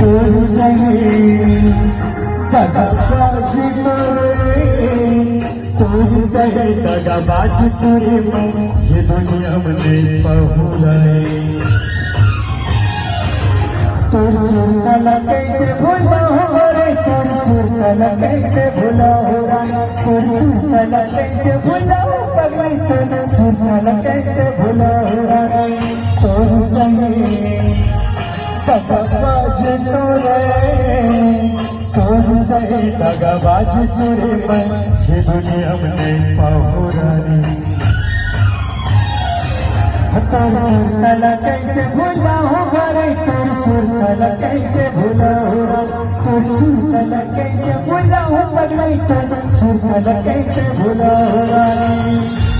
तोर सहे दगाबाज तोरे, तोर सहे दगाबाज तोरे मैं ये दुनिया में नहीं पहुँचाए। तोर सुरतला कैसे भूला हो रे, तोर सुरतला कैसे भूला हो रे, तोर सुरतला कैसे भूला हो पगली, तोर सुरतला कैसे भूला हो रे। तोर सहे दगाबाज तोरे, तोर सहे दगाबाज तोरे मैं ये दुनिया में नहीं पहुँचाए। तोर सुरतला कैसे भूला हो रे, तोर सुरतला कैसे भूला हो रे, तोर सुरतला कैसे भूला हो पगली, तोर सुरतला कैसे भूला हो रे।